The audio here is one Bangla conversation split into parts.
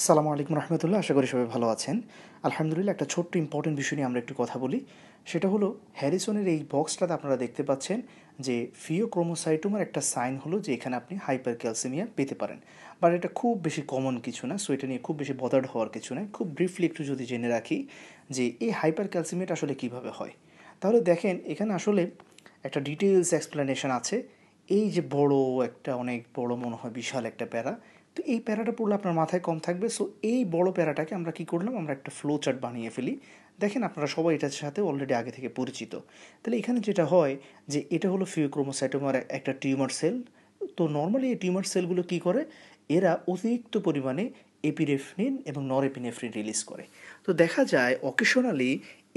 আসসালামু আলাইকুম রহমতুল্লাহ। আশা করি সবাই ভালো আছেন। আলহামদুলিল্লাহ, একটা ছোট্ট ইম্পর্টেন্ট বিষয় নিয়ে আমরা একটু কথা বলি। সেটা হলো হ্যারিসনের এই বক্সটাতে আপনারা দেখতে পাচ্ছেন যে ফিওক্রোমোসাইটোমার একটা সাইন হলো যে এখানে আপনি হাইপার ক্যালসিমিয়া পেতে পারেন। বাট এটা খুব বেশি কমন কিছু না, সো এটা নিয়ে খুব বেশি বদার্ড হওয়ার কিছু নয়। খুব ব্রিফলি একটু যদি জেনে রাখি যে এই হাইপার ক্যালসিমিয়াটা আসলে কীভাবে হয়, তাহলে দেখেন এখানে আসলে একটা ডিটেলস এক্সপ্লেনেশন আছে। এই যে বড় একটা, অনেক বড় মনে হয় বিশাল একটা প্যারা, তো এই প্যারাটা পড়লে আপনার মাথায় কম থাকবে। সো এই বড় প্যারাটাকে আমরা কি করলাম, আমরা একটা ফ্লো চার্ট বানিয়ে ফেলি। দেখেন আপনারা সবাই এটার সাথে অলরেডি আগে থেকে পরিচিত। তাহলে এখানে যেটা হয় যে এটা হলো ফিওক্রোমোসাইটোমার একটা টিউমার সেল। তো নর্মালি এই টিউমার সেলগুলো কী করে, এরা অতিরিক্ত পরিমাণে এপিনেফ্রিন এবং নরএপিনেফ্রিন রিলিজ করে। তো দেখা যায় অকেশনালি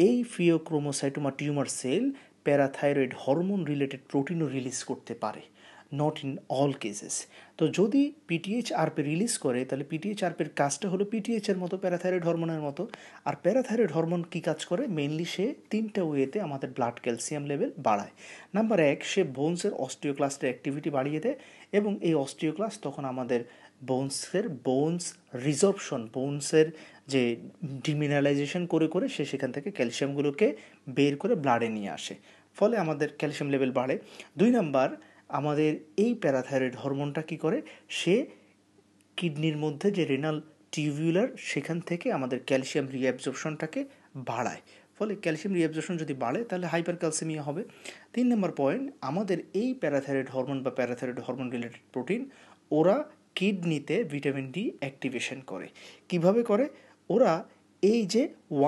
এই pheochromocytoma tumour cell parathyroid hormone related প্রোটিনও রিলিজ করতে পারে, নট ইন অল কেসেস। তো যদি পিটিএইচ আরপি রিলিজ করে, তাহলে পিটিএইচ আরপির কাজটা হলো পিটিএইচের মতো, প্যারাথাইরয়েড হরমোনের মতো। আর প্যারাথাইরয়েড হরমোন কী কাজ করে, মেইনলি সে তিনটা ওয়েতে আমাদের ব্লাড ক্যালসিয়াম লেভেল বাড়ায়। নাম্বার এক, সে বোনসের অস্টিওক্লাস্টের অ্যাক্টিভিটি বাড়িয়ে দেয়, এবং এই অস্টিওক্লাস্ট তখন আমাদের বোনস রিজর্পশন, বোনসের যে ডিমিনারালাইজেশন করে করে সে সেখান থেকে ক্যালসিয়ামগুলোকে বের করে ব্লাডে নিয়ে আসে, ফলে আমাদের ক্যালসিয়াম লেভেল বাড়ে। দুই নাম্বার, আমাদের এই প্যারাথাইরয়েড হরমোনটা কী করে, সে কিডনির মধ্যে যে রেনাল টিউবুলার, সেখান থেকে আমাদের ক্যালসিয়াম রিঅ্যাবজর্পশনটাকে বাড়ায়। ফলে ক্যালসিয়াম রিঅ্যাবজর্পশন যদি বাড়ে তাহলে হাইপার ক্যালসিমিয়া হবে। 3 নম্বর পয়েন্ট, আমাদের এই প্যারাথাইরয়েড হরমোন বা প্যারাথাইরয়েড হরমোন রিলেটেড প্রোটিন, ওরা কিডনিতে ভিটামিন ডি অ্যাক্টিভেশন করে। কিভাবে করে, ওরা এই যে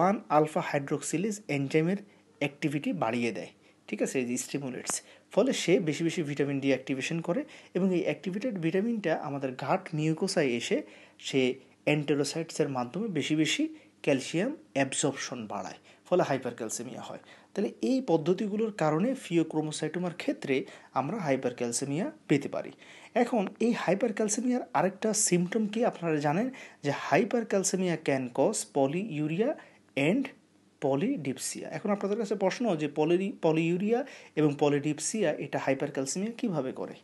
1 আলফা হাইড্রোক্সিলেজ এনজাইমের অ্যাক্টিভিটি বাড়িয়ে দেয়, ঠিক আছে, এই যে স্টিমুলেটস। ফলে সে বেশি বেশি ভিটামিন ডি অ্যাক্টিভেশন করে, এবং এই অ্যাক্টিভেটেড ভিটামিনটা আমাদের গাট মিউকোসায় এসে সে এন্টেরোসাইটসের মাধ্যমে বেশি বেশি ক্যালসিয়াম অ্যাবজর্পশন বাড়ায়, ফলে হাইপার ক্যালসিমিয়া হয়। তাহলে এই পদ্ধতিগুলোর কারণে ফিওক্রোমোসাইটোমার ক্ষেত্রে আমরা হাইপার ক্যালসিমিয়া পেতে পারি। এখন এই হাইপার ক্যালসিমিয়ার আরেকটা সিমটম কি আপনারা জানেন, যে hypercalcaemia can cause polyuria and polydipsia. এখন আপনাদের কাছে প্রশ্ন যে পলিইউরিয়া এবং পলিডিপসিয়া এটা হাইপার ক্যালসিমিয়া কীভাবে করে।